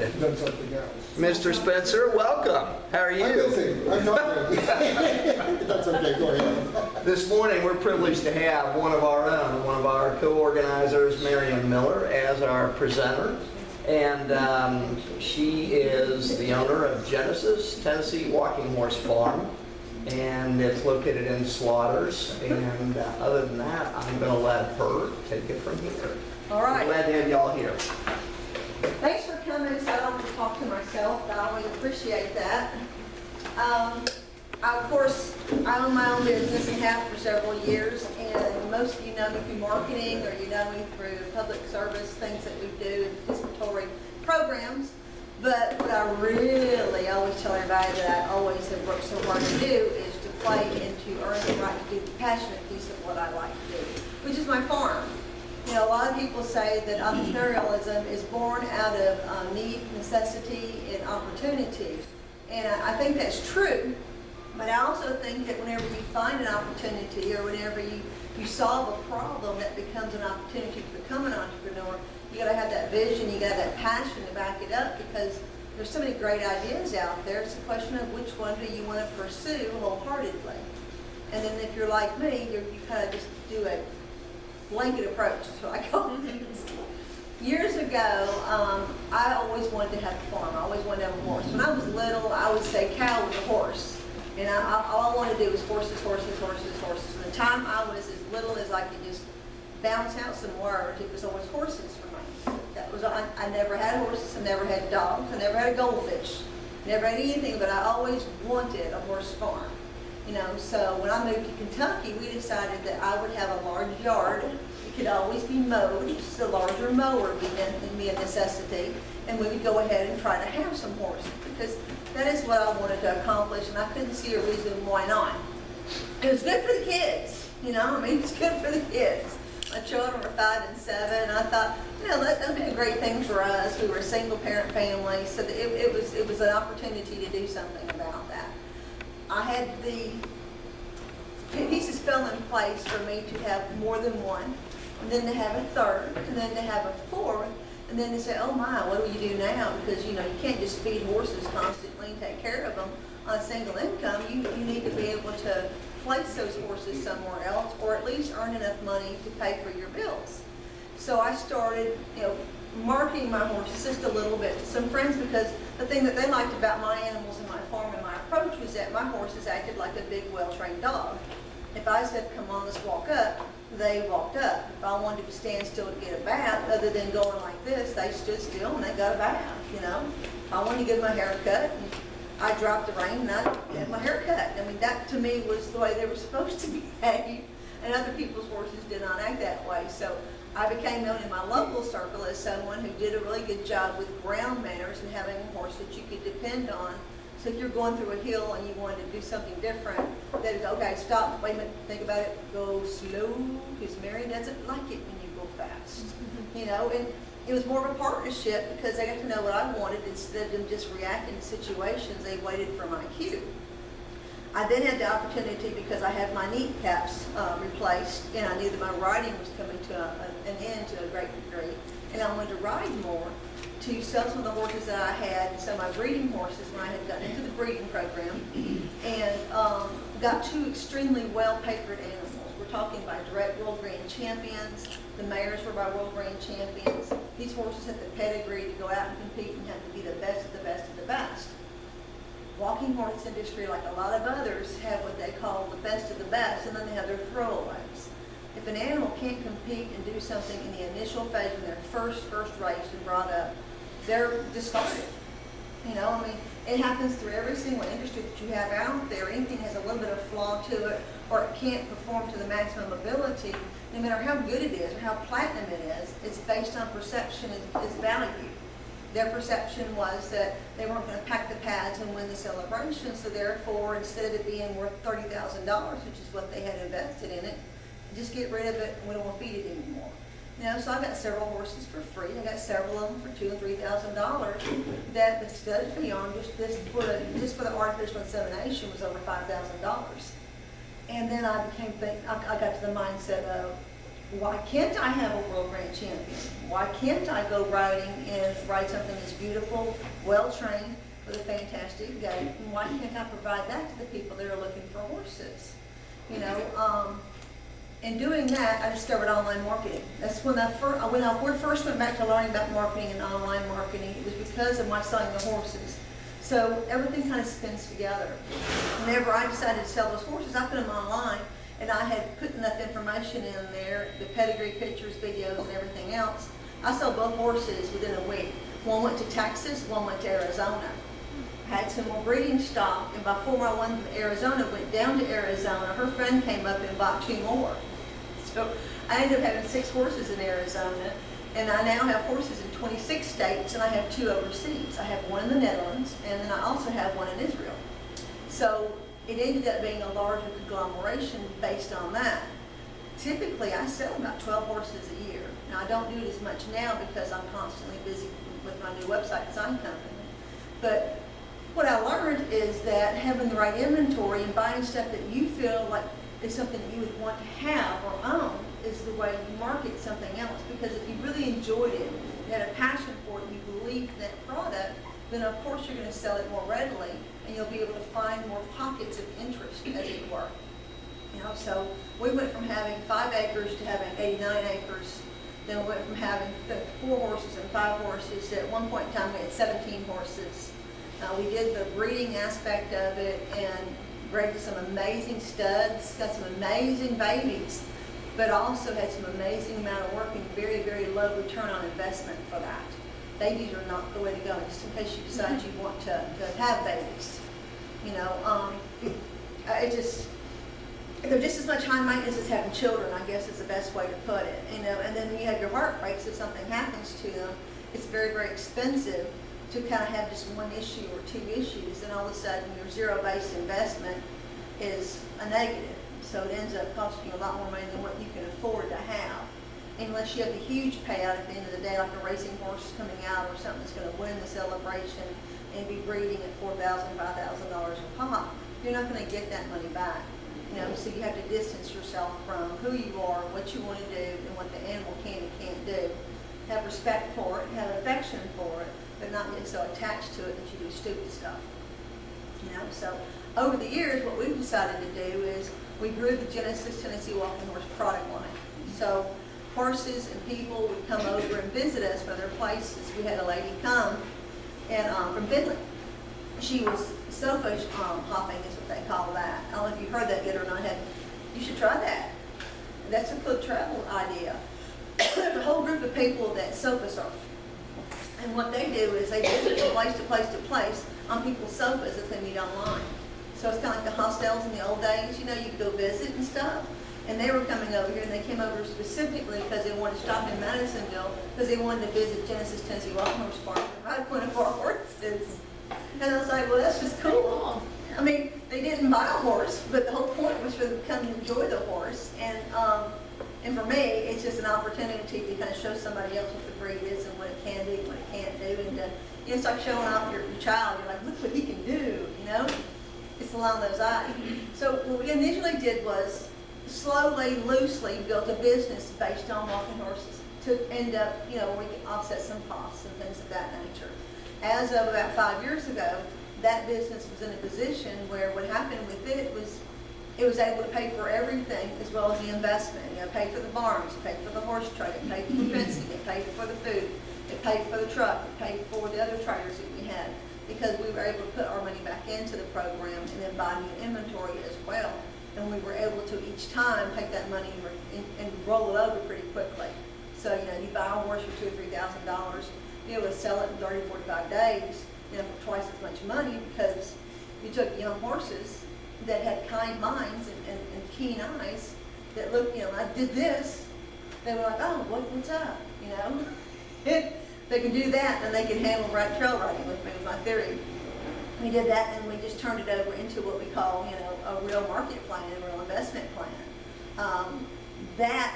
I've done something else. Mr. Spencer, welcome. How are I'm you? busy. I'm not busy. That's okay, go ahead. This morning, we're privileged to have one of our own, one of our co-organizers, Marion Miller, as our presenter. And she is the owner of Genesis Tennessee Walking Horse Farm. And it's located in Slaughters. And other than that, I'm going to let her take it from here. All right. I'm glad to have y'all here. Thanks for coming so I don't have to talk to myself. I always appreciate that. Of course, I own my own business and have for several years, and most of you know me through marketing or you know me through public service, things that we do, participatory programs. But what I really always tell everybody that I always have worked so hard to do is to play and to earn the right to do the passionate piece of what I like to do, which is my farm. You know, a lot of people say that entrepreneurialism is born out of need, necessity, and opportunity. And I think that's true, but I also think that whenever you find an opportunity or whenever you solve a problem that becomes an opportunity to become an entrepreneur, you gotta have that vision, you gotta have that passion to back it up, because there's so many great ideas out there. It's a question of which one do you want to pursue wholeheartedly. And then if you're like me, you kind of just do a blanket approach, is what I call it. Years ago, I always wanted to have a farm. I always wanted to have a horse. When I was little, I would say cow was a horse. And all I wanted to do was horses, horses, horses, horses. From the time I was as little as I could just bounce out some words, it was always horses for me. That was, I never had horses, I never had dogs, I never had a goldfish, never had anything, but I always wanted a horse farm. You know, so when I moved to Kentucky, we decided that I would have a large yard. It could always be mowed, just a larger mower would be a necessity, and we would go ahead and try to have some horses, because that is what I wanted to accomplish, and I couldn't see a reason why not. It was good for the kids, you know, I mean, it's good for the kids. My children were 5 and 7, and I thought, you know, that would be a great thing for us. We were a single parent family, so it was an opportunity to do something about that. I had the pieces fell in place for me to have more than one, and then to have a third, and then to have a fourth, and then to say, oh my, what do you do now? Because, you know, you can't just feed horses constantly and take care of them on a single income. You need to be able to place those horses somewhere else, or at least earn enough money to pay for your bills. So I started, you know, marketing my horses just a little bit to some friends, because the thing that they liked about my animals and my farm and my approach was that my horses acted like a big, well-trained dog. If I said, come on, let's walk up, they walked up. If I wanted to stand still to get a bath, other than going like this, they stood still and they got a bath, you know. If I wanted to get my hair cut, I dropped the rein and I had my hair cut. I mean, that to me was the way they were supposed to behave, and other people's horses did not act that way. So I became known in my local circle as someone who did a really good job with ground manners and having a horse that you could depend on. So if you're going through a hill and you wanted to do something different, they'd go, okay, stop, wait a minute, think about it, go slow, because Marion doesn't like it when you go fast. You know, and it was more of a partnership, because they got to know what I wanted instead of them just reacting to situations. They waited for my cue. I then had the opportunity, because I had my kneecaps replaced, and I knew that my riding was coming to an end to a great degree, and I wanted to ride more, to sell some of the horses that I had, some of my breeding horses when I had gotten into the breeding program, and got 2 extremely well-papered animals. We're talking by direct World Grand Champions. The mares were by World Grand Champions. These horses had the pedigree to go out and compete and have to be the best of the best of the best. Walking horse industry, like a lot of others, have what they call the best of the best, and then they have their throwaways. If an animal can't compete and do something in the initial phase when they're first raised and brought up, they're discarded. You know, I mean, it happens through every single industry that you have out there. Anything has a little bit of flaw to it, or it can't perform to the maximum ability, no matter how good it is or how platinum it is, it's based on perception is value. Their perception was that they weren't going to pack the pads and win the celebration, so therefore, instead of it being worth $30,000, which is what they had invested in it, just get rid of it and we don't want to feed it anymore. You know, so I got several horses for free. I got several of them for $2,000 and $3,000 that the stud fee on just for the artificial insemination was over $5,000. And then I got to the mindset of, why can't I have a world grant champion? Why can't I go riding and ride something that's beautiful, well-trained, with a fantastic gait? And why can't I provide that to the people that are looking for horses? You know, in doing that, I discovered online marketing. That's when I first went back to learning about marketing and online marketing. It was because of my selling the horses. So everything kind of spins together. Whenever I decided to sell those horses, I put them online, and I had put enough information in there, the pedigree pictures, videos, and everything else. I sold both horses within a week. One went to Texas, one went to Arizona. I had some more breeding stock, and before my one from Arizona went down to Arizona, her friend came up and bought 2 more. So I ended up having 6 horses in Arizona, and I now have horses in 26 states, and I have 2 overseas. I have one in the Netherlands, and then I also have one in Israel. So it ended up being a larger conglomeration based on that. Typically, I sell about 12 horses a year. Now, I don't do it as much now because I'm constantly busy with my new website design company. But what I learned is that having the right inventory and buying stuff that you feel like is something that you would want to have or own is the way you market something else. Because if you really enjoyed it, you had a passion for it, you believed in that product, then of course you're going to sell it more readily, and you'll be able to find more pockets of interest, as it were. You know, so we went from having 5 acres to having 89 acres. Then we went from having 4 horses and 5 horses. At one point in time, we had 17 horses. We did the breeding aspect of it and bred some amazing studs, got some amazing babies, but also had some amazing amount of work and very, very low return on investment for that. Babies are not the way to go, just in case you decide you want to have babies. You know, they're just as much high maintenance as having children, I guess is the best way to put it. You know, and then when you have your heart breaks if something happens to them, it's very, very expensive to kind of have just 1 issue or 2 issues, and all of a sudden your zero-based investment is a negative. So it ends up costing you a lot more money than what you can afford to have. Unless you have a huge payout at the end of the day, like a racing horse coming out or something that's going to win the celebration and be breeding at $4,000, $5,000 a pop, you're not going to get that money back. You know, so you have to distance yourself from who you are, what you want to do, and what the animal can and can't do. Have respect for it, have affection for it, but not get so attached to it that you do stupid stuff. You know, so over the years, what we've decided to do is we grew the Genesis Tennessee Walking Horse product line. So horses and people would come over and visit us for their places. We had a lady come and from Finland. She was sofa hopping is what they call that. I don't know if you've heard that yet or not. You should try that. That's a good travel idea. There's a whole group of people that sofa surf. And what they do is they visit from place to place to place on people's sofas that they meet online. So it's kind of like the hostels in the old days. You know, you could go visit and stuff. And they were coming over here, and they came over specifically because they wanted to stop in Madisonville because they wanted to visit Genesis Tennessee Walking Horse Farm and ride one of our horses. And I was like, well, that's just cool. I mean, they didn't buy a horse, but the whole point was for them to come and enjoy the horse. And for me, it's just an opportunity to kind of show somebody else what the breed is and what it can do and what it can't do. And it's like showing off your child. You're like, look what he can do, you know? It's along those lines. So what we initially did was slowly, loosely built a business based on walking horses to end up, you know, where we can offset some costs and things of that nature. As of about 5 years ago, that business was in a position where what happened with it was able to pay for everything as well as the investment. You know, paid for the barns, it paid for the horse trade, it paid for the fencing, it paid for the food, it paid for the truck, it paid for the other trailers that we had, because we were able to put our money back into the program and then buy new inventory as well. And we were able to each time take that money and roll it over pretty quickly. So, you know, you buy a horse for $2,000 or $3,000, you're able to sell it in 30, 45 days, you know, for twice as much money because you took young horses that had kind minds and keen eyes that looked, you know, I did this. They were like, oh, what's up, you know? If they can do that, then they can handle trail riding with me, was my theory. We did that, and we just turned it over into what we call, you know, a real market plan, a real investment plan. That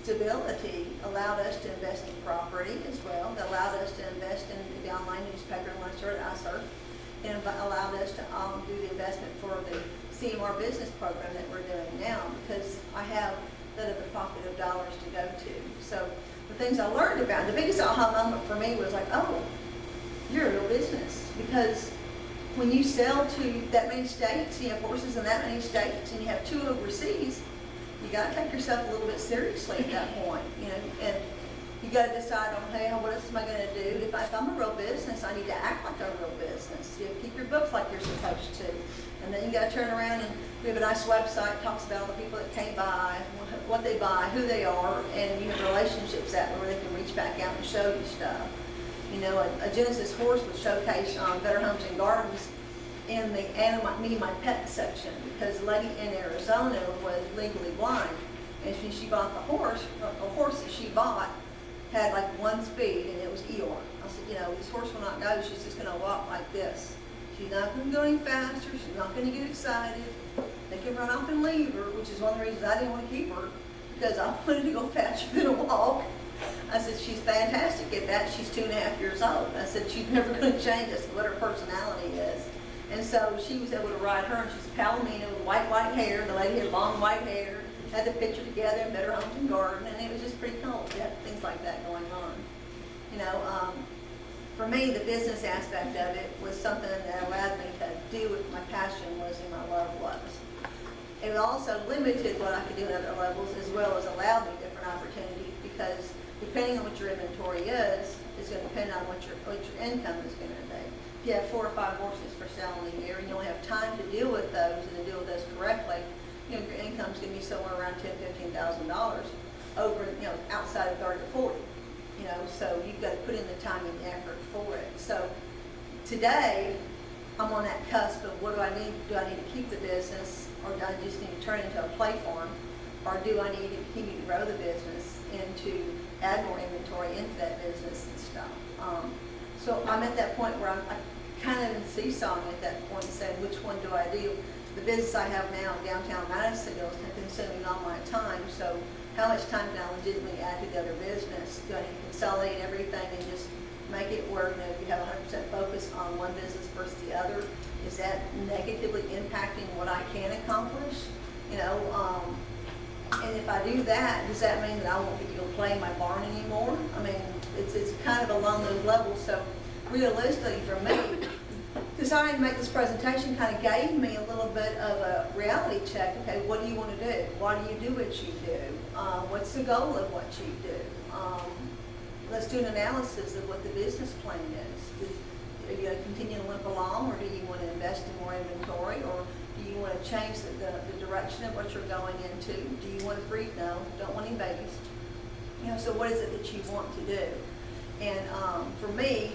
stability allowed us to invest in property as well. That allowed us to invest in the online newspaper when I started iSurf, and allowed us to do the investment for the CMR business program that we're doing now, because I have that are the profit dollars to go to. So the things I learned about, the biggest aha moment for me was like, oh, you're a real business. Because when you sell to that many states, you have horses in that many states, and you have 2 overseas, you got to take yourself a little bit seriously at that point, you know, and you got to decide on, hey, what else am I going to do? If I'm a real business, I need to act like a real business. You keep your books like you're supposed to. And then you got to turn around, and we have a nice website, talks about all the people that came by, what they buy, who they are, and you have relationships that where they can reach back out and show you stuff. You know, a Genesis horse was showcased on Better Homes and Gardens in the Animal Me My Pet section, because a lady in Arizona was legally blind, and she bought the horse, a horse that she bought had like 1 speed, and it was Eeyore. I said, you know, this horse will not go, she's just going to walk like this. She's not going to go any faster, she's not going to get excited. They can run off and leave her, which is one of the reasons I didn't want to keep her, because I wanted to go faster than a walk. I said, she's fantastic at that, she's 2.5 years old. I said, she's never going to change. I said, what her personality is. And so she was able to ride her, and she's Palomino with white hair. The lady had long white hair, had the picture together in Better Homes and Garden, and it was just pretty cool. We had things like that going on. You know, for me, the business aspect of it was something that allowed me to do what my passion was and my love was. It also limited what I could do at other levels, as well as allowed me different opportunities, because depending on what your inventory is going to depend on what your income is going to be. If you have 4 or 5 horses for selling a year and you only have time to deal with those and to deal with those correctly, you know, your income's going to be somewhere around $10,000, $15,000 over, you know, outside of 30 or 40. You know, so you've got to put in the time and the effort for it. So today, I'm on that cusp of what do I need? Do I need to keep the business, or do I just need to turn it into a play farm? Or do I need to continue to grow the business and to add more inventory into that business and stuff? So I'm at that point where I'm kind of seesawing at that point and saying, which one do I do? The business I have now in downtown Madisonville is consuming all my time, so how much time can I legitimately add to the other business? Do I need to consolidate everything and just make it work? You know, if you have 100% focus on one business versus the other, is that negatively impacting what I can accomplish? You know, and if I do that, does that mean that I won't get to go play in my barn anymore? I mean, it's kind of along those levels. So realistically for me, deciding to make this presentation kind of gave me a little bit of a reality check. Okay, what do you want to do? Why do you do what you do? What's the goal of what you do? Let's do an analysis of what the business plan is. Are you going to continue to limp along, or do you want to invest in more inventory, or do you want to change the direction of what you're going into? Do you want to breed? No, don't want any babies. You know, so what is it that you want to do? And for me,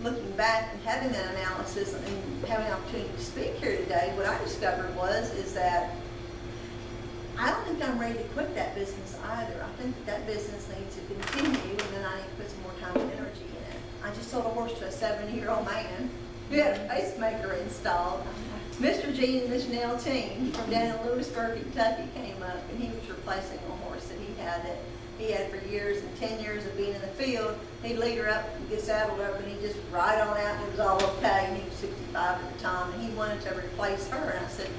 looking back and having that analysis and having an opportunity to speak here today, what I discovered is that I don't think I'm ready to quit that business either. I think that business needs to continue, and then I need to put some more time and energy in it. I just sold a horse to a 70-year-old man who had a pacemaker installed. Mr. G and Miss Nell Team from down in Lewisburg, Kentucky came up, and he was replacing a horse that he had for years, and 10 years of being in the field. He'd lead her up and get saddled up, and he'd just ride on out, and it was all okay. And he was 65 at the time, and he wanted to replace her. And I said,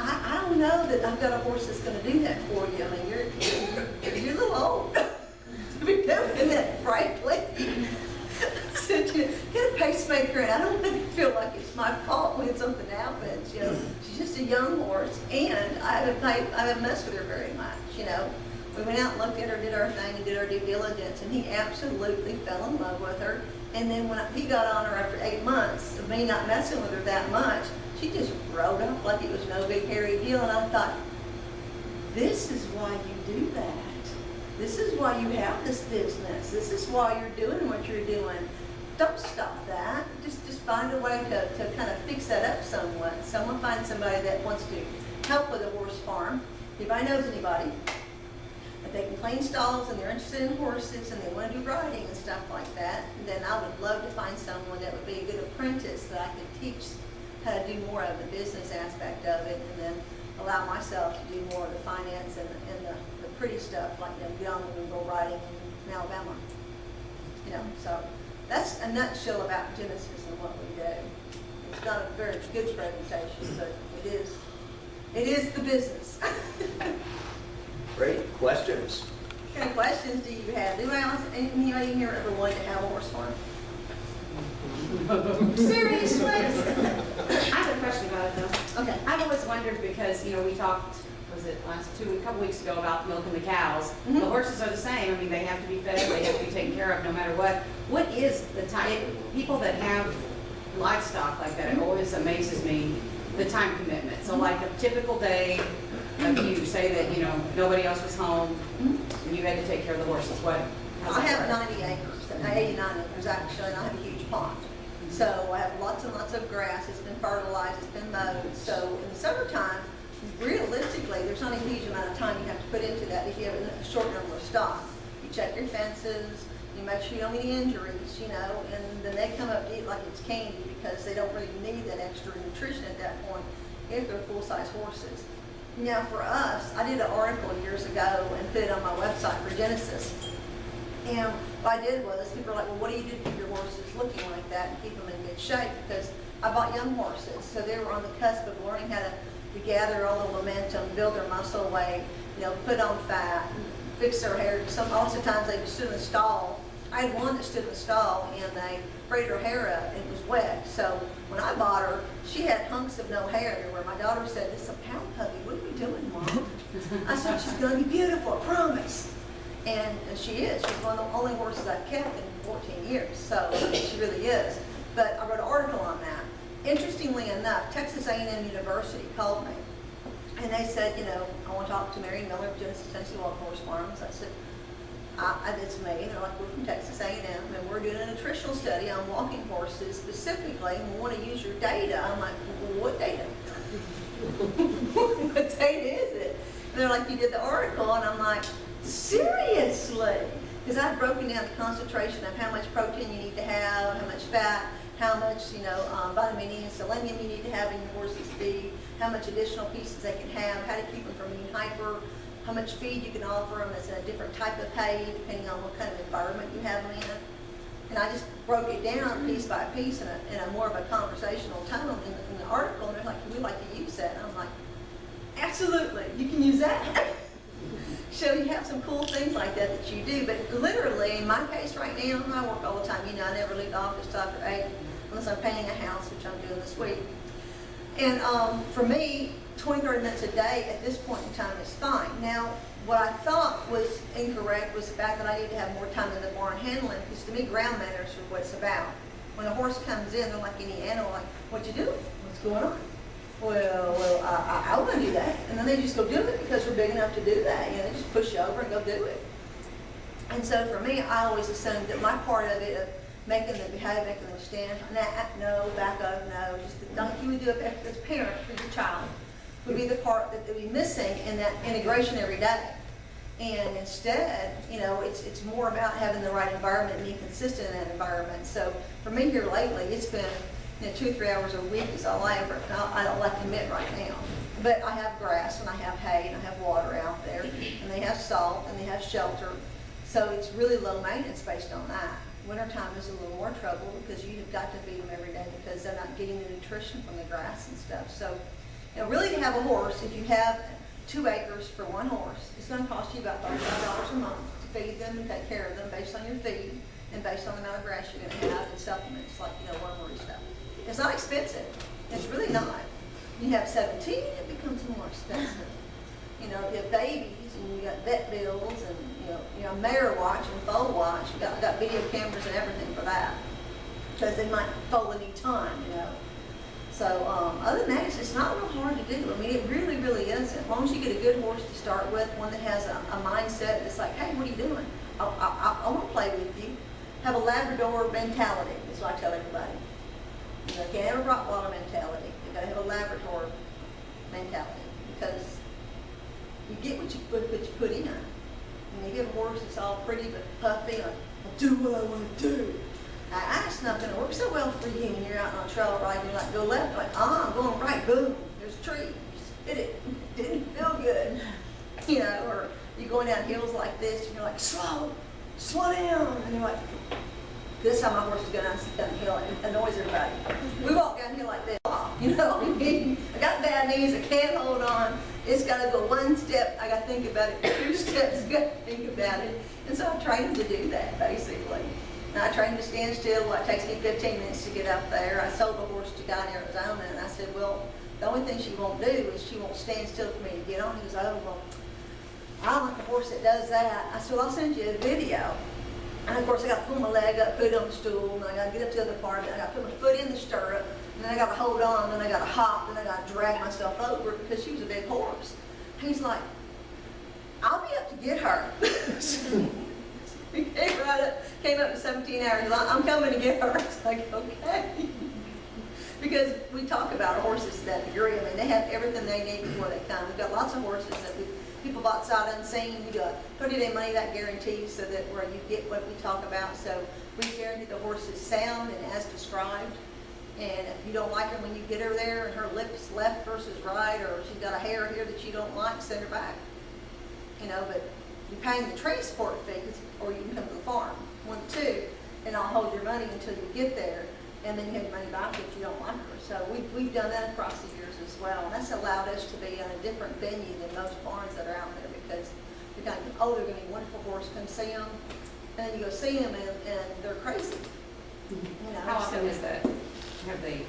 I don't know that I've got a horse that's going to do that for you. I mean, you're a little old to be doing that, frankly. I said, you know, get a pacemaker, and I don't want to feel like it's my fault when something happens. You know, she's just a young horse, and I haven't messed with her very much. You know, we went out and looked at her, did our thing, and did our due diligence, and he absolutely fell in love with her. And then when he got on her after 8 months of me not messing with her that much, she just rode off like it was no big hairy deal. And I thought, this is why you do that. This is why you have this business. This is why you're doing what you're doing. Don't stop that. Just find a way to kind of fix that up somewhat. Someone find somebody that wants to help with a horse farm. If anybody knows anybody, if they can clean stalls and they're interested in horses and they want to do riding and stuff like that, then I would love to find someone that would be a good apprentice that I could teach how to do more of the business aspect of it, and then allow myself to do more of the finance and the pretty stuff, like, you know, get on and go riding in Alabama. You know, so that's a nutshell about Genesis and what we do. It's not a very good presentation, but it is the business. Great. Questions? What kind of questions do you have? Anybody in here ever wanted to have a horse farm? Seriously? I have a question about it though. Okay. I've always wondered because, you know, we talked, was it a couple weeks ago about milking the cows. Mhm. The horses are the same. I mean, they have to be fed, they have to be taken care of no matter what. What is the time, people that have livestock like that, it always amazes me, the time commitment. So like a typical day of you, say that, you know, nobody else was home and you had to take care of the horses, how's I that have work? 90 acres, 89 acres actually, and I have a huge pond. So I have lots and lots of grass, it's been fertilized, it's been mowed. So in the summertime, realistically, there's not a huge amount of time you have to put into that if you have a short number of stock. You check your fences, you make sure you don't get any injuries, you know, and then they come up to eat like it's candy because they don't really need that extra nutrition at that point if they're full-size horses. Now for us, I did an article years ago and put it on my website for Genesis. And what I did was, people were like, well, what do you do to keep your horses looking like that and keep them in good shape? Because I bought young horses, so they were on the cusp of learning how to gather all the momentum, build their muscle weight, you know, put on fat, fix their hair. Lots of times they stood in the stall. I had one that stood in the stall and they braided her hair up and it was wet. So when I bought her, she had hunks of no hair everywhere. My daughter said, "This is a pound puppy. What are we doing, Mom?" I said, "She's going to be beautiful, I promise." And she is. She's one of the only horses I've kept in 14 years. So she really is. But I wrote an article on that. Interestingly enough, Texas A&M University called me. And they said, you know, I want to talk to Marion Miller of Genesis, Tennessee Walking Horse Farms. I said, it's me. They're like, we're from Texas A&M, and we're doing a nutritional study on walking horses specifically, and we want to use your data. I'm like, well, what data? What data is it? And they're like, you did the article, and I'm like, seriously? Because I've broken down the concentration of how much protein you need to have, how much fat, how much, you know, vitamin E and selenium you need to have in your horse's feed, how much additional pieces they can have, how to keep them from being hyper, how much feed you can offer them as a different type of hay, depending on what kind of environment you have them in. And I just broke it down piece by piece in a more of a conversational tone in the article, and they're like, we'd like to use that. And I'm like, absolutely, you can use that. So you have some cool things like that you do, but literally, in my case right now, I work all the time. You know, I never leave the office till after 8, unless I'm painting a house, which I'm doing this week. And for me, 20, 30 minutes a day at this point in time is fine. Now, what I thought was incorrect was the fact that I need to have more time in the barn handling, because to me, ground manners are what it's about. When a horse comes in, they're like any animal, like, what you doing? What's going on? Well, I want to do that. And then they just go do it because we're big enough to do that. You know, they just push you over and go do it. And so for me, I always assumed that my part of it, of making them behave, making them stand, no, back up, no, just like you would do as a parent for your child, would be the part that would be missing in that integration every day. And instead, you know, it's more about having the right environment and being consistent in that environment. So for me here lately, it's been, you know, 2 or 3 hours a week is all I don't like to admit right now. But I have grass and I have hay and I have water out there, and they have salt and they have shelter. So it's really low maintenance based on that. Wintertime is a little more trouble because you've got to feed them every day because they're not getting the nutrition from the grass and stuff. So, you know, really to have a horse, if you have 2 acres for one horse, it's going to cost you about $35 a month to feed them and take care of them based on your feed and based on the amount of grass you're going to have and supplements like, you know, wormwood stuff. It's not expensive. It's really not. You have 17, it becomes more expensive. You know, if you have babies and you got vet bills and, you know, mare watch and foal watch, you got video cameras and everything for that. Because they might foal any time, you know. So other than that, it's not real hard to do. I mean, it really, really isn't. As long as you get a good horse to start with, one that has a mindset that's like, hey, what are you doing? I want to play with you. Have a Labrador mentality, is what I tell everybody. You know, you can't have a Rottweiler mentality. You've got to have a Labrador mentality because you get what you put in. And you get a horse that's all pretty but puffy, like, I'll do what I want to do. That's not going to work so well for you when you're out on a trail ride and you're like, go left, like, I'm going right, boom, there's a tree. You spit it. Didn't feel good. You know, or you're going down hills like this and you're like, slow down. And you're like, this is how my horse is going down the hill and annoys everybody. We walk down here like this, you know, mean, I got bad knees, I can't hold on. It's got to go one step, I got to think about it, 2 steps, I got to think about it. And so I trained him to do that, basically. And I trained him to stand still. Well, it takes me 15 minutes to get up there. I sold the horse to a guy in Arizona, and I said, well, the only thing she won't do is she won't stand still for me to get on. He goes, oh, well, I don't like a horse that does that. I said, well, I'll send you a video. And of course, I got to pull my leg up, put it on the stool, and I got to get up to the other part, and I got to put my foot in the stirrup, and then I got to hold on, and then I got to hop, and I got to drag myself over because she was a big horse. He's like, I'll be up to get her. He came up to 17 hours. He's like, I'm coming to get her. It's like, okay. Because we talk about our horses to that degree. I mean, they have everything they need before they come. We've got lots of horses that people bought sight unseen. We got put it in money that guarantees so that where you get what we talk about. So we guarantee the horse is sound and as described. And if you don't like her when you get her there and her lips left versus right, or she's got a hair here that you don't like, send her back. You know, but you're paying the transport fee, or you can come to the farm, 1 of 2, and I'll hold your money until you get there, and then you have your money back if you don't like her. So we've done that across the years as well, and that's allowed us to be in a different venue than most barns that are out there, because you're kind of, oh, they're going to be a wonderful horse, come see them, and then you go see them, and they're crazy. You know, How often is that? Have they?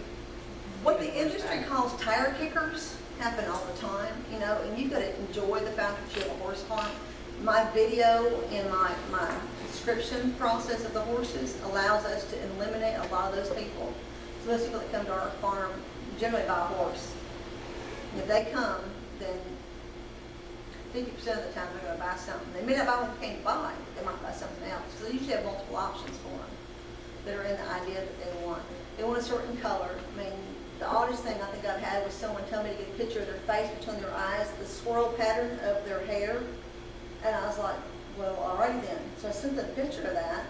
What the industry calls tire kickers happen all the time, you know, and you've got to enjoy the fact that you have a horse farm. My video and my description process of the horses allows us to eliminate a lot of those people. So those people that come to our farm generally buy a horse. And if they come, then 50% of the time they're going to buy something. They may not buy what they came to buy, but they might buy something else. So they usually have multiple options for them that are in the idea that they want. They want a certain color. I mean, the oddest thing I think I've had was someone tell me to get a picture of their face between their eyes, the swirl pattern of their hair. And I was like, well, all right then. So I sent them a picture of that,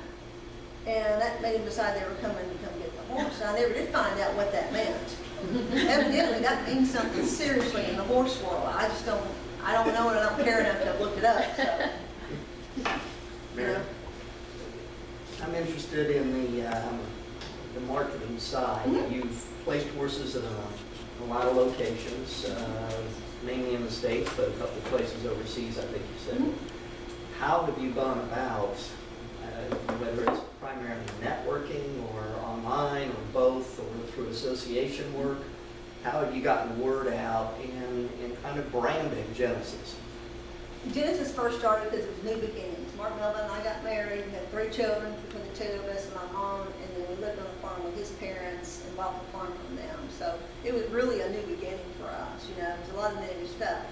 and that made them decide they were coming to come get the horse. And I never did find out what that meant. Evidently, that means something seriously in the horse world. I don't know, and I don't care enough to have looked it up. So. Marion, I'm interested in the marketing side. Mm-hmm. You've placed horses in a lot of locations, mainly in the States, but a couple of places overseas, I think you said. Mm-hmm. How have you gone about, whether it's primarily networking or online or both or through association work, how have you gotten word out in kind of branding Genesis? Genesis first started because it was new beginnings. Mark Melvin and I got married, we had 3 children between the 2 of us and my mom, and then we lived on a farm with his parents and bought the farm from them. So it was really a new beginning for us, you know, it was a lot of new stuff.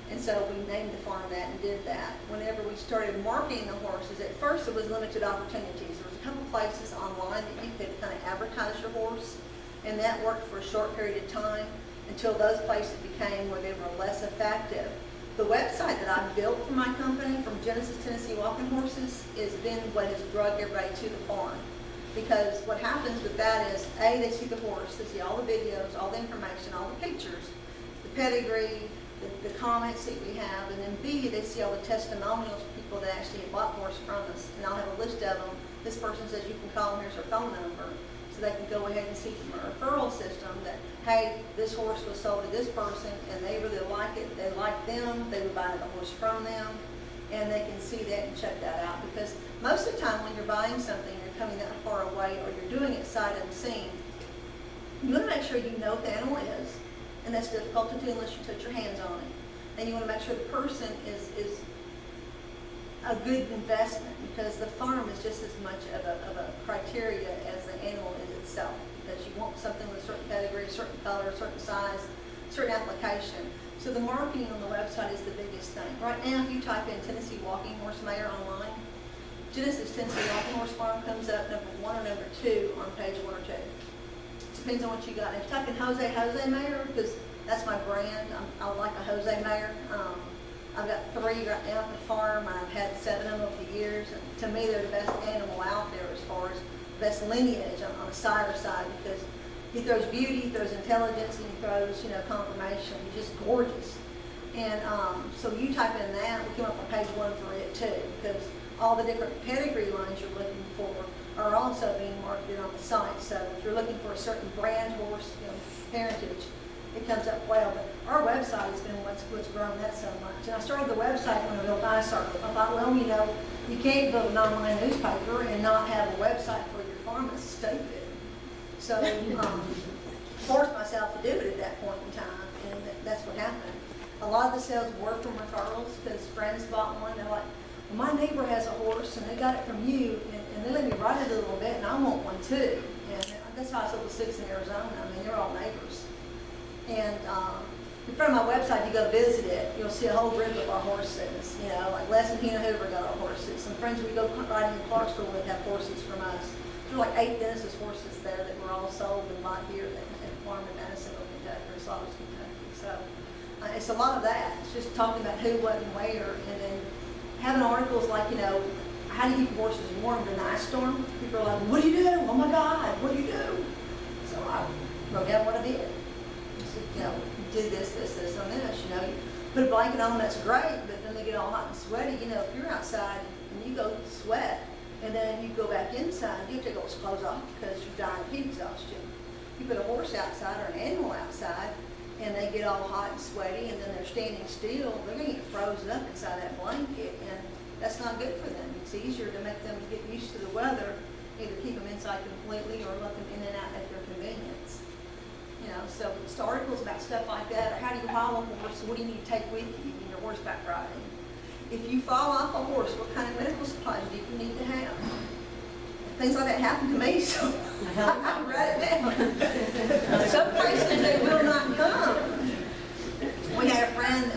And so we named the farm that and did that. Whenever we started marketing the horses, at first it was limited opportunities. There was a couple places online that you could kind of advertise your horse, and that worked for a short period of time until those places became where they were less effective. The website that I built for my company, from Genesis Tennessee Walking Horses, has been what has drug everybody to the farm. Because what happens with that is, A, they see the horse, they see all the videos, all the information, all the pictures, the pedigree, the comments that we have, and then B, they see all the testimonials of people that actually have bought horse from us. And I'll have a list of them. This person says you can call them, here's their phone number. So they can go ahead and see from a referral system that, hey, this horse was sold to this person and they really like it, they like them, they would buy the horse from them, and they can see that and check that out. Because most of the time when you're buying something, you're coming that far away or you're doing it sight unseen, you want to make sure you know what the animal is, and that's difficult to do unless you touch your hands on it. And you want to make sure the person is a good investment, because the farm is just as much of a criteria as the animal is itself, because you want something with a certain pedigree, a certain color, a certain size, a certain application. So the marketing on the website is the biggest thing. Right now, if you type in Tennessee Walking Horse Mayor online, Genesis Tennessee Walking Horse Farm comes up number 1 or number 2 on page 1 or 2. Depends on what you got. If you type in Jose Mayor, because that's my brand, I like a Jose Mayor. I've got 3 right now at the farm. I've had 7 of them over the years. And to me, they're the best animal out there as far as best lineage on the sire side, because he throws beauty, he throws intelligence, and he throws, confirmation. He's just gorgeous. And so you type in that, we came up on page 1 for it too, because all the different pedigree lines you're looking for are also being marketed on the site. So if you're looking for a certain brand horse, parentage, it comes up well. But our website has been what's grown that so much. And I started the website when I built ISAR. I thought, well, you know, you can't build an online newspaper and not have a website for your farm. It's stupid. So forced myself to do it at that point in time, and that's what happened. A lot of the sales were from referrals because friends bought one. They're like, well, my neighbor has a horse and they got it from you, and they let me ride it a little bit, and I want one too. And that's how I sold the 6 in Arizona. I mean, they're all neighbors. And in front of my website, you go visit it, you'll see a whole group of our horses. You know, like Les and Tina Hoover got our horses. Some friends we go riding in Clarksville would have horses from us. There were like 8 Dennis's horses there that were all sold and bought here at the farm in Madisonville, Kentucky, or Slaughters, Kentucky. So it's a lot of that. It's just talking about who, what, and where, and then having articles like, you know, how do you keep your horses warm in an ice storm? People are like, what do you do? Oh my God, what do you do? So I wrote down what I did. I said, you know, do this, this, this, and this. You know, you put a blanket on, that's great, but then they get all hot and sweaty. You know, if you're outside and you go sweat, and then you go back inside, you have to take all those clothes off because you're dying of heat exhaustion. You put a horse outside or an animal outside, and they get all hot and sweaty, and then they're standing still, they're going to get frozen up inside that blanket, and that's not good for them. It's easier to make them get used to the weather, either keep them inside completely or let them in and out at their convenience. You know, so it's articles about stuff like that, or how do you haul a horse, what do you need to take with you in your horseback riding? If you fall off a horse, what kind of medical supplies do you need to have? Things like that happen to me, so I write it down. Some places they will not come. We had a friend,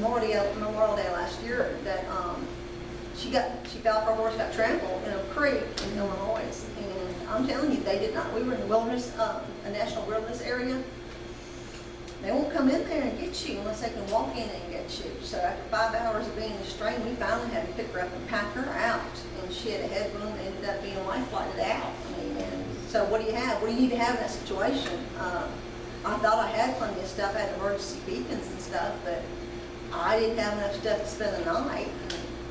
Memorial Day last year, that she fell off her horse, got trampled in a creek in Illinois. And I'm telling you, they did not. We were in the wilderness, a national wilderness area. They won't come in there and get you unless they can walk in and get you. So after 5 hours of being in the strain, we finally had to pick her up and pack her out. And she had a head wound and ended up being life flighted out. I mean, and so what do you have? What do you need to have in that situation? I thought I had plenty of stuff. I had emergency beacons and stuff, but I didn't have enough stuff to spend the night.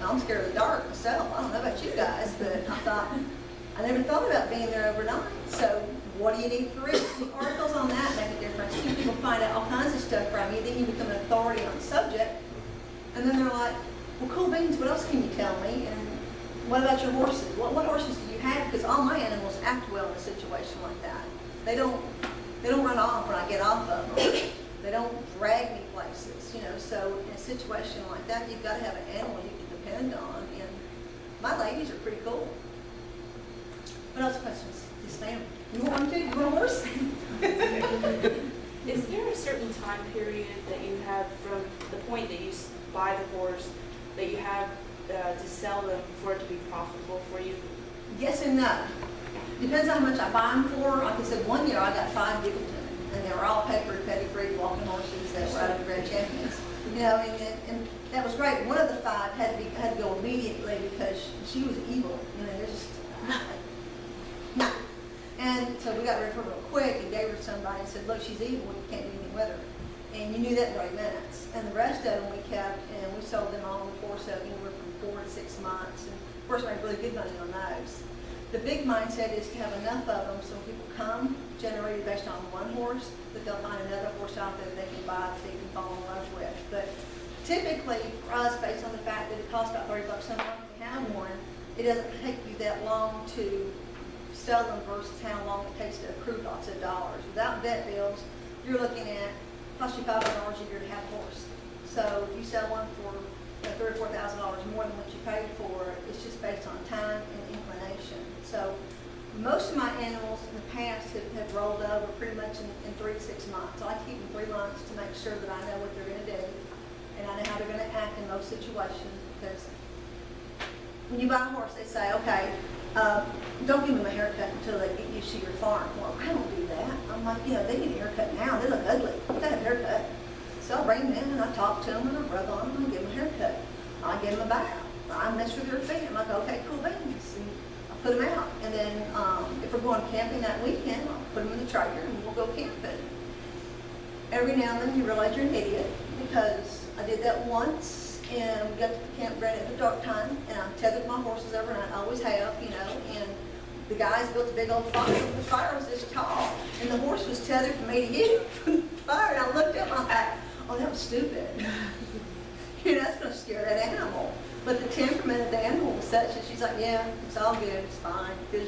I'm scared of the dark myself. I don't know about you guys, but I thought, I never thought about being there overnight. So what do you need for it? The articles on that make a difference. People find out all kinds of stuff from you. Then you become an authority on the subject. And then they're like, well, cool beans, what else can you tell me? And what about your horses? What horses do you have? Because all my animals act well in a situation like that. They don't run off when I get off of them. They don't drag me places, you know. So in a situation like that, you've got to have an animal you can depend on. And my ladies are pretty cool. What else questions? Yes, ma'am. You want one too? You want a horse? Is there a certain time period that you have from the point that you buy the horse that you have to sell them for it to be profitable for you? Yes and no. Depends on how much I buy them for. Like I said, one year I got 5 given to me, and they were all papered, pedigree, walking horses that were out of the Grand Champions. You know, and that was great. One of the 5 had to go immediately because she was evil. You know, there's just no. And so we got rid of her real quick and gave her to somebody and said, look, she's evil, you can't do anything with her. And you knew that in 30 minutes. And the rest of them we kept, and we sold them all in the course of anywhere from 4 to 6 months. And of course, we made really good money on those. The big mindset is to have enough of them so people come, generated based on one horse, that they'll find another horse out there that they can buy that they can fall in love with. But typically, for us, based on the fact that it costs about $30 a month to have one, it doesn't take you that long to sell them versus how long it takes to accrue lots of dollars. Without vet bills, you're looking at cost you $500 a year to have a horse. So if you sell one for $3,000 or $4,000 more than what you paid for, it's just based on time and inclination. So most of my animals in the past have rolled over pretty much in 3 to 6 months. I like to keep them 3 months to make sure that I know what they're going to do and I know how they're going to act in most situations. Because when you buy a horse, they say, okay, don't give them a haircut until they get used to your farm. Well, I don't do that. I'm like, you know, they need a haircut now. They look ugly. They got a haircut. So I bring them in and I talk to them and I rub on them and give them a haircut. I give them a bath. I mess with their feet. I'm like, okay, cool beans. And I put them out. And then if we're going camping that weekend, I'll put them in the trailer and we'll go camping. Every now and then you realize you're an idiot because I did that once. And we got to the campground at the dark time, and I tethered my horses overnight. I always have, you know, and the guys built a big old fire. The fire was this tall, and the horse was tethered from me to you. fire. And I looked up and I thought, oh, that was stupid. You know, that's going to scare that animal. But the temperament of the animal was such that she's like, yeah, it's all good, it's fine. Because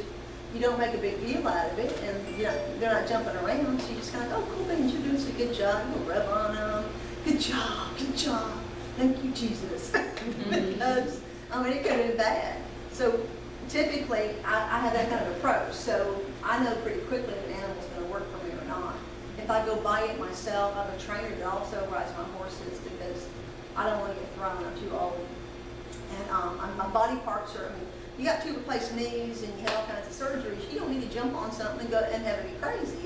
you don't make a big deal out of it, and you know, they're not jumping around. So you just kind of, oh, cool, baby, you're doing such a good job. You'll rub on them. Good job, good job. Thank you, Jesus. Because, I mean, it could have been bad. So typically, I have that kind of approach. So I know pretty quickly if an animal's going to work for me or not. If I go buy it myself, I'm a trainer that also rides my horses because I don't want to get thrown. I'm too old. And my body parts are, I mean, you got to replace knees and you have all kinds of surgeries. You don't need to jump on something and go and have it be crazy.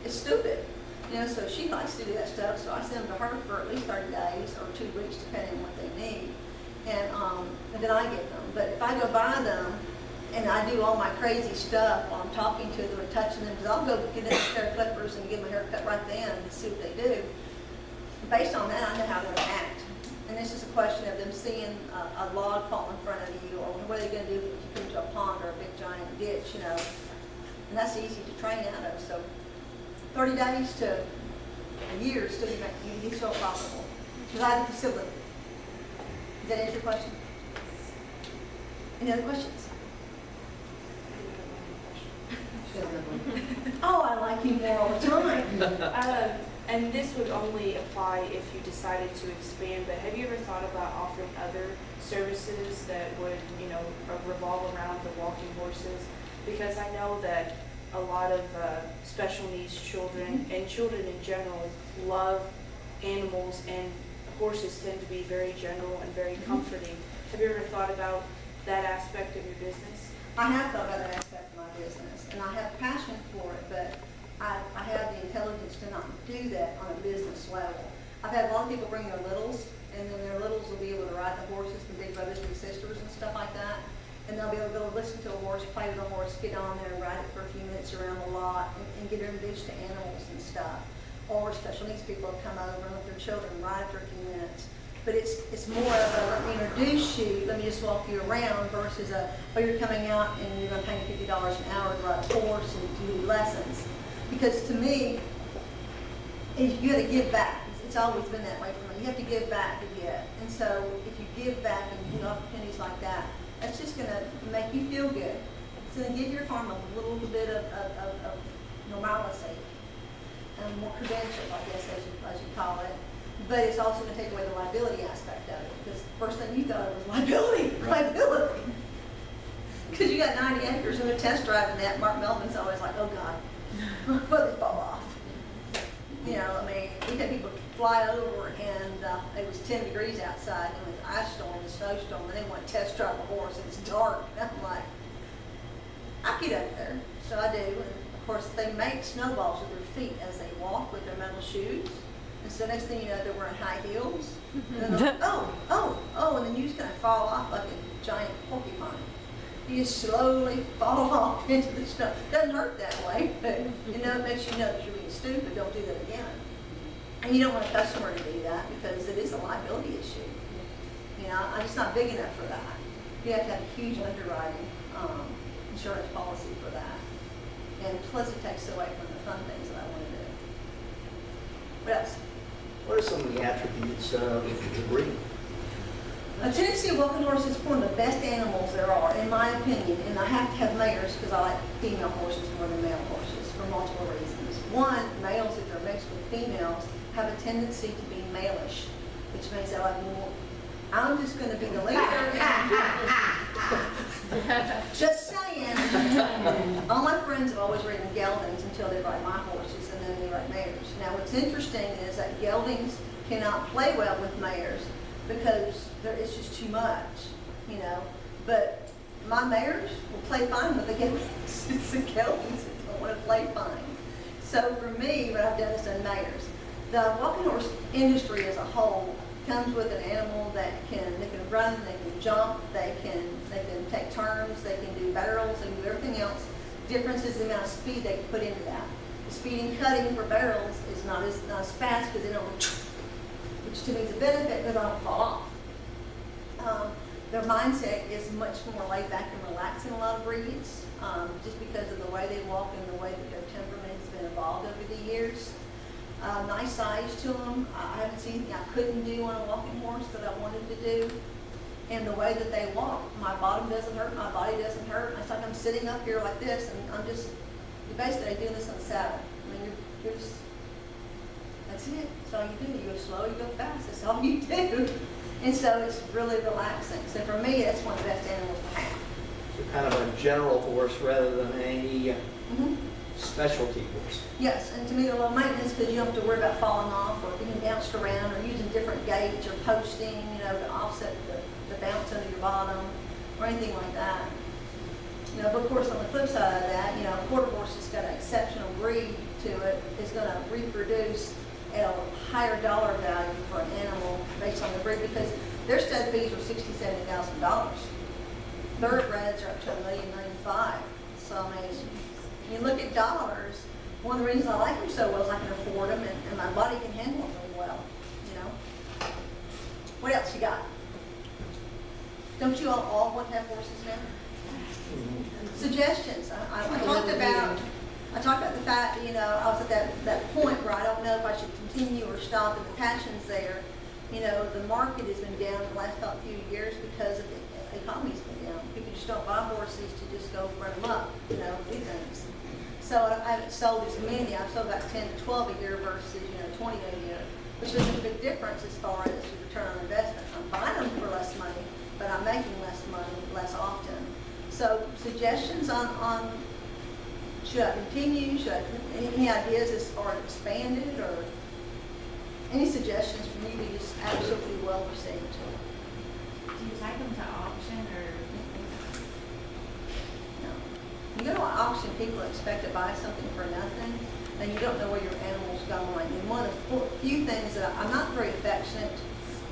It's stupid. You know, so she likes to do that stuff, so I send them to her for at least 30 days or 2 weeks, depending on what they need. And then I get them. But if I go buy them and I do all my crazy stuff while I'm talking to them and touching them, because I'll go get them hair clippers and give them a haircut right then and see what they do. Based on that, I know how they're going to act. And it's just a question of them seeing a log fall in front of you, or what are they going to do if you come to a pond or a big giant ditch, you know. And that's easy to train out of. So 30 days to a year still you so profitable. Because I have a facility. Does that answer your question? Any other questions? Oh, I like you more all the time. And this would only apply if you decided to expand, but have you ever thought about offering other services that would, you know, revolve around the walking horses? Because I know that a lot of special needs children and children in general love animals, and horses tend to be very gentle and very comforting. Have you ever thought about that aspect of your business? I have thought about that aspect of my business, and I have passion for it, but I have the intelligence to not do that on a business level. I've had a lot of people bring their littles, and then their littles will be able to ride the horses, and big brothers, big sisters, and stuff like that. And they'll be able to go listen to a horse, play with a horse, get on there and ride it for a few minutes around the lot, and get introduced to animals and stuff. Or special needs people have come over and let their children ride for a few minutes. But it's more of a, let me introduce you, let me just walk you around, versus a, oh, you're coming out and you're going to pay me $50 an hour to ride a horse and do lessons. Because to me, you got to give back. It's always been that way for me. You have to give back to get. And so if you give back and do opportunities like that, that's just going to make you feel good. It's going to give your farm a little bit of normalcy and more credentials, I guess, as you call it. But it's also going to take away the liability aspect of it. Because the first thing you thought of was liability. Liability. Because you got 90 acres and a test driving that. Mark Melvin's always like, oh God. Well, they fall off. You know, I mean, we had people fly over and it was 10 degrees outside and it was an ice storm, a snowstorm, and they want to test drive a horse and it's dark. And I'm like, I get up there. So I do. And of course, they make snowballs with their feet as they walk with their metal shoes. And so next thing you know, they're wearing high heels. And then they're like, oh, and then you just kind of fall off like a giant porcupine. You just slowly fall off into the snow. Doesn't hurt that way, but you know, it makes you know that you're being stupid. Don't do that again. And you don't want a customer to do that because it is a liability issue. You know, I'm just not big enough for that. You have to have a huge underwriting insurance policy for that. And plus it takes away from the fun things that I want to do. What else? What are some of the attributes of the breed? A Tennessee walking horse is one of the best animals there are, in my opinion, and I have to have mares because I like female horses more than male horses for multiple reasons. One, males, if they're mixed with females, have a tendency to be malish, which means they're like, well, I'm just going to be the leader. Just saying. All my friends have always ridden geldings until they ride my horses, and then they ride mares. Now, what's interesting is that geldings cannot play well with mares, because it's just too much, you know. But my mares will play fine with the geldings. It's the geldings that don't want to play fine. So for me, what I've done is done mares. The walking horse industry as a whole comes with an animal that they can run, they can jump, they can take turns, they can do barrels, they can do everything else. The difference is the amount of speed they can put into that. The speed in cutting for barrels is not as fast because they don't, which to me is a benefit because I don't fall off. Their mindset is much more laid back and relaxed in a lot of breeds, just because of the way they walk and the way that their temperament has been evolved over the years. nice size to them. I haven't seen anything I couldn't do on a walking horse that I wanted to do. And the way that they walk, my bottom doesn't hurt, my body doesn't hurt. It's like I'm sitting up here like this, and you're basically doing this on the saddle. I mean, you're just, that's it. That's all you do. You go slow, you go fast. That's all you do. And so it's really relaxing. So for me, that's one of the best animals to have. So kind of a general horse rather than a specialty horse. Yes, and to me they're low maintenance because you don't have to worry about falling off or being bounced around or using different gaits or posting, to offset the bounce under your bottom or anything like that. But of course on the flip side of that, a quarter horse that's got an exceptional breed to it is going to reproduce at a higher dollar value for an animal based on the breed because their stud fees are $60,000, $70,000. Thoroughbreds are up to $1.5 million. So I mean, you look at dollars, one of the reasons I like them so well is I can afford them and my body can handle them really well, What else you got? Don't you all want to have horses now? Suggestions. I talked about the fact that, I was at that point where I don't know if I should continue or stop and the passion's there. The market has been down the last few years because of the economy's been down. People just don't buy horses to just go run them up, do things. So I haven't sold as many. I've sold about 10 to 12 a year versus, 20 a year, which is a big difference as far as the return on investment. I'm buying them for less money, but I'm making less money less often. So suggestions on should I continue? Any ideas as far as expanded or any suggestions from you be just absolutely well received? Do you take them to auction or? No. You go to an auction, people expect to buy something for nothing, and you don't know where your animal's going. And one of the few things that I'm not very affectionate,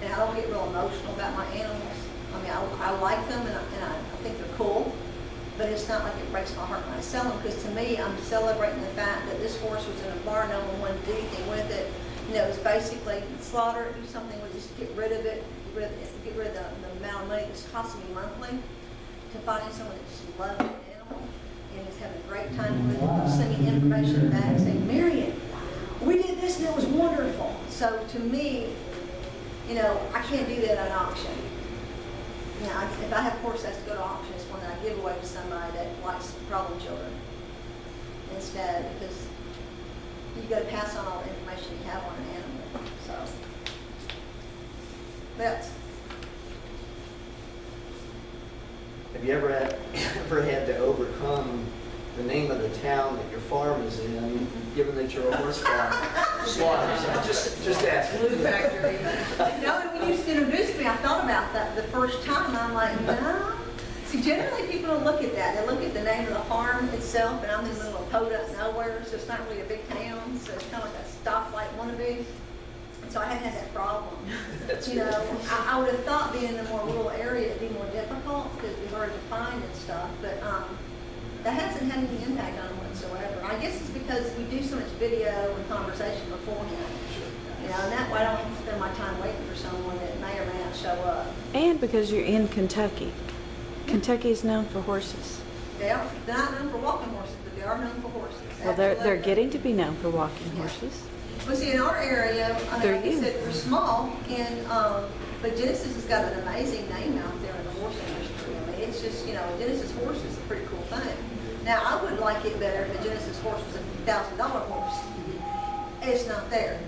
and I don't get real emotional about my animals. I mean, I like them, and I think they're cool, but it's not like it breaks my heart when I sell them, because to me, I'm celebrating the fact that this horse was in a barn, no one wanted to do anything with it. It's basically slaughter it, do something with it, just get rid of it, get rid of the amount of money that's costing me monthly, to find someone that just loves an animal and is having a great time with it, sending information back, saying, Marion, we did this and it was wonderful. So to me, I can't do that at an auction. If I have a horse that has to go to auction, it's one that I give away to somebody that likes problem children instead, because you got to pass on all the information you have on an animal. So that's. Have you ever had to overcome the name of the town that your farm is in, given that you're a horse farm? Slaughters. Just asking. Blue factory. When you introduced me, I thought about that the first time. I'm like, no. See, generally people don't look at that. They look at the name of the farm itself, and I'm in the middle of podunk nowhere, so it's not really a big town. So it's kind of like a stoplight wannabe. And so I haven't had that problem. That's I would have thought being in a more rural area it'd be more difficult because it'd be harder to find and stuff, but that hasn't had any impact on it whatsoever. I guess it's because we do so much video and conversation beforehand. And that way I don't have to spend my time waiting for someone that may or may not show up. And because you're in Kentucky. Kentucky is known for horses. They are. They're not known for walking horses, but they are known for horses. Well, they're Absolutely. getting to be known for walking Yeah. horses. Well, see, in our area, I They're mean, like I you. said, we're small, and but Genesis has got an amazing name out there in the horse industry. I mean, it's just, Genesis horse is a pretty cool thing. Now, I would like it better if the Genesis horse was a $1,000 horse. It's not there.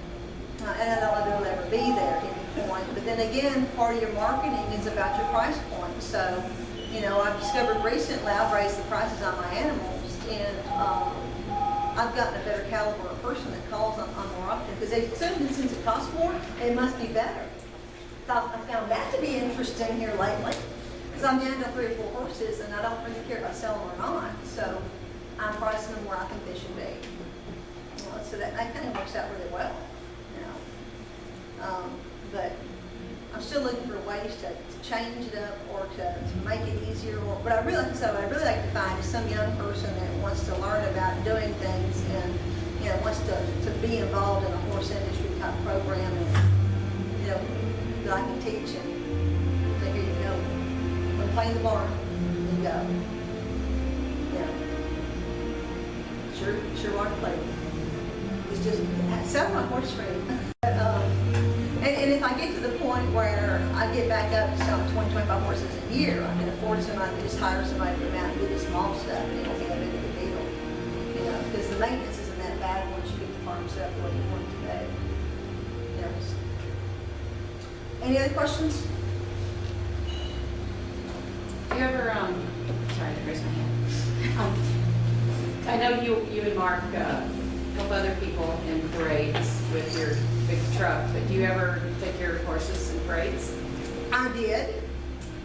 And I don't know if it'll ever be there at any point. But then again, part of your marketing is about your price point. So, I've discovered recently I've raised the prices on my animals, and I've gotten a better caliber of person that calls on more often, because they assume since it costs more, it must be better. So I found that to be interesting here lately, because I'm down to 3 or 4 horses, and I don't really care if I sell them or not. So I'm pricing them where I think they should be. So that kind of works out really well. But I'm still looking for ways to change it up or to make it easier. But I really like to find some young person that wants to learn about doing things and wants to be involved in a horse industry type program, and that I can teach and say, here you go, we'll play in the barn and go. Sure want to play. is just sell my horse for me. And if I get to the point where I get back up to selling 20, 25 horses a year, I can afford somebody to just hire somebody to come out and do the small stuff, and it won't be that big of a deal. You know, because the maintenance isn't that bad once you get the farm set up where you want it to be. You know, any other questions? Do you ever, sorry, I raised my hand. I know you and Mark help other people in parades with your big truck, but do you ever take care of horses in parades? I did.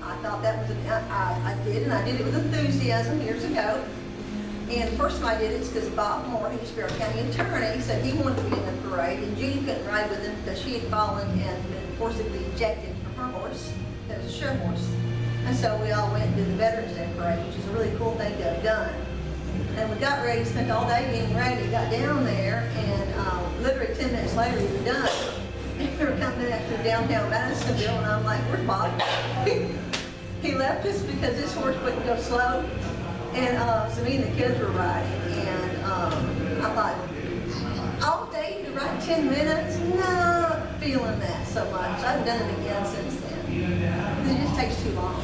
I thought that was, I did, and I did it with enthusiasm years ago. And the first time I did it is because Bob Moore, who used to be our county attorney, said he wanted to be in the parade, and Judy couldn't ride with him because she had fallen and been forcibly ejected from her horse. That was a show horse. And so we all went and did the Veterans Day parade, which is a really cool thing to have done. And we got ready, spent all day getting ready, got down there, and literally 10 minutes later we were done. And we were coming back through downtown Madisonville, and I'm like, where's Bob? He left us because his horse wouldn't go slow. And so me and the kids were riding, and I thought, all day to ride 10 minutes? Not feeling that so much. I've done it again since then. It just takes too long.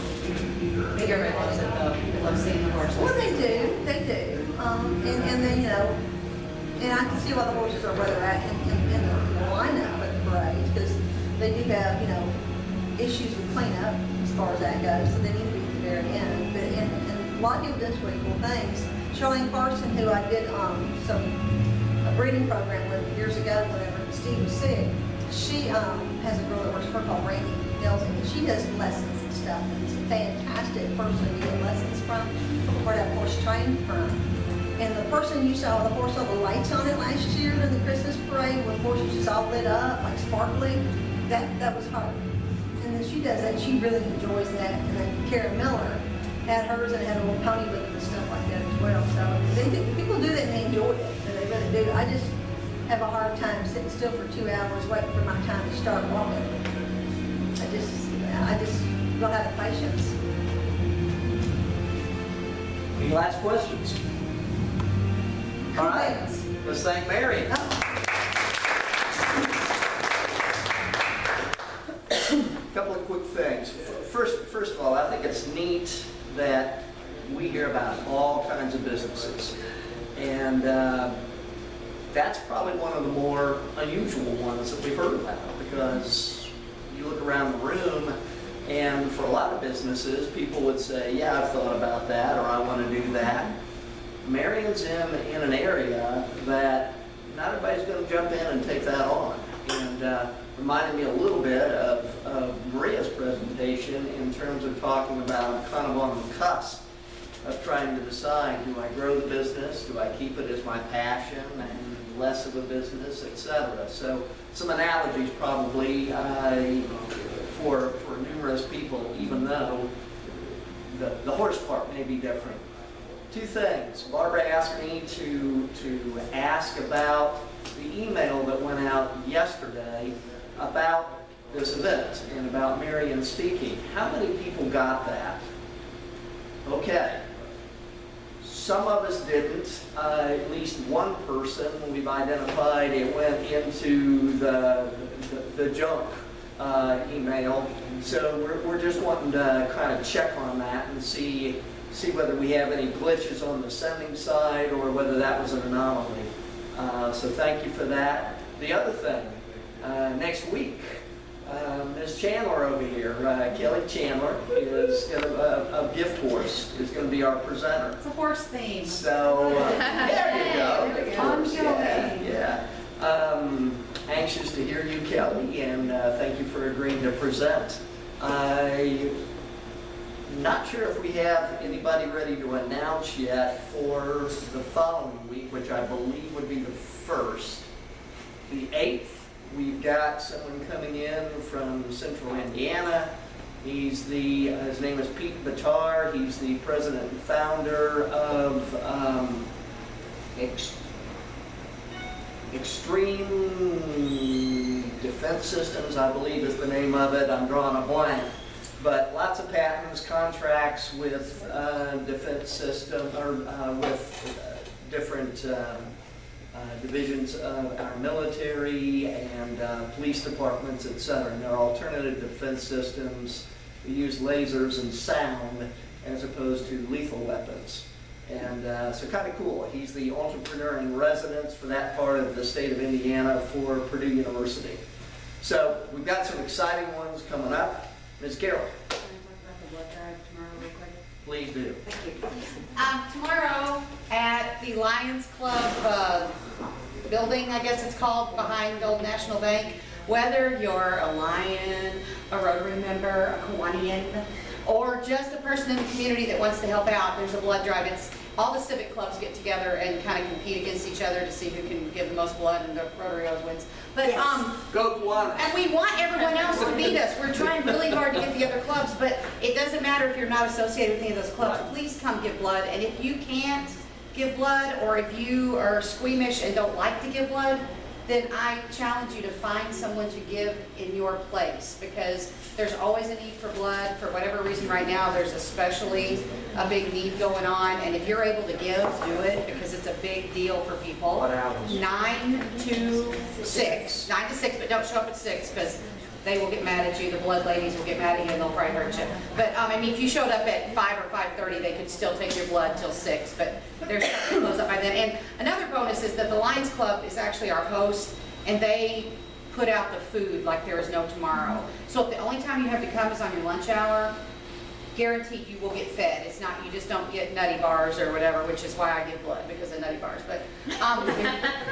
Everybody loves it though. They love seeing the horses. Well, they do. And then, you know, and I can see why the horses are where they're at in the lineup at the parades, because they do have, you know, issues with cleanup as far as that goes, so they need to be at the very end. But and a lot of people do some really cool things. Charlene Carson, who I did a breeding program with years ago whenever Steve was sick, she has a girl that works for her called Randy Delsing, and she does lessons and stuff. And it's a fantastic person to get lessons from, or that horse trained from. And the person you saw, the horse, all the lights on it last year in the Christmas parade, when the horse was just all lit up, like sparkly, that was her. And then she does that, she really enjoys that. And then Karen Miller had hers and had a little pony with it and stuff like that as well. So people do that and they enjoy it, and they really do. I just have a hard time sitting still for 2 hours waiting for my time to start walking. I just don't have the patience. Any last questions? All right, let's thank Marion. Couple of quick things. First of all, I think it's neat that we hear about all kinds of businesses, and that's probably one of the more unusual ones that we've heard about, because you look around the room, and for a lot of businesses, people would say, yeah, I've thought about that, or I want to do that. Marion's in an area that not everybody's going to jump in and take that on. And reminded me a little bit of Maria's presentation in terms of talking about kind of on the cusp of trying to decide, do I grow the business, do I keep it as my passion and less of a business, etc. So some analogies probably for numerous people, even though the horse part may be different. Two things. Barbara asked me to ask about the email that went out yesterday about this event and about Marion speaking. How many people got that? Okay. Some of us didn't. At least one person, we've identified, it went into the junk email. So we're just wanting to kind of check on that and see whether we have any glitches on the sending side or whether that was an anomaly. So thank you for that. The other thing, next week, Ms. Chandler over here, Kelly Chandler, is going to, of Gift Horse, is going to be our presenter. It's a horse theme. So there you go. There we go. Gift Horse, yeah. Anxious to hear you, Kelly, and thank you for agreeing to present. Not sure if we have anybody ready to announce yet for the following week, which I believe would be the 1st. The 8th, we've got someone coming in from Central Indiana. His name is Pete Batar. He's the president and founder of Extreme Defense Systems, I believe is the name of it. I'm drawing a blank. But lots of patents, contracts with defense system, or with different divisions of our military and police departments, et cetera. And they're alternative defense systems. We use lasers and sound as opposed to lethal weapons. And so kind of cool. He's the entrepreneur in residence for that part of the state of Indiana for Purdue University. So we've got some exciting ones coming up. Ms. Carroll, Can I talk about the blood drive tomorrow real quick? please do. Thank you. Tomorrow at the Lions Club building, I guess it's called, behind Old National Bank, whether you're a Lion, a Rotary member, a Kiwanian, or just a person in the community that wants to help out, there's a blood drive. It's all the civic clubs get together and kind of compete against each other to see who can give the most blood, and the Rotary always wins. But Go Kiwanis. and we want everyone else to beat us. We're trying really hard to get the other clubs, but it doesn't matter if you're not associated with any of those clubs. Please come give blood. And if you can't give blood, or if you are squeamish and don't like to give blood, then I challenge you to find someone to give in your place, because there's always a need for blood. For whatever reason right now, there's especially a big need going on. And if you're able to give, do it, because it's a big deal for people. What hours? 9 to 6. 9 to 6, but don't show up at 6, because they will get mad at you. The blood ladies will get mad at you, and they'll probably hurt you. But I mean, if you showed up at 5 or 5:30, they could still take your blood till 6. But there's something close up by then. And another bonus is that the Lions Club is actually our host, and they put out the food like there is no tomorrow. So if the only time you have to come is on your lunch hour, guaranteed you will get fed. It's not, you just don't get nutty bars or whatever, which is why I give blood, because of nutty bars. But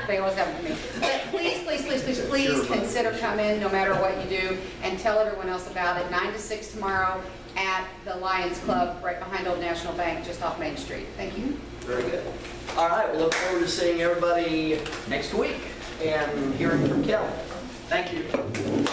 they always have them for me. But please, please, please, please, please consider coming, no matter what you do, and tell everyone else about it. 9 to 6 tomorrow at the Lions Club, right behind Old National Bank, just off Main Street. Thank you. Very good. All right, we'll look forward to seeing everybody next week and hearing from Kelly. Thank you.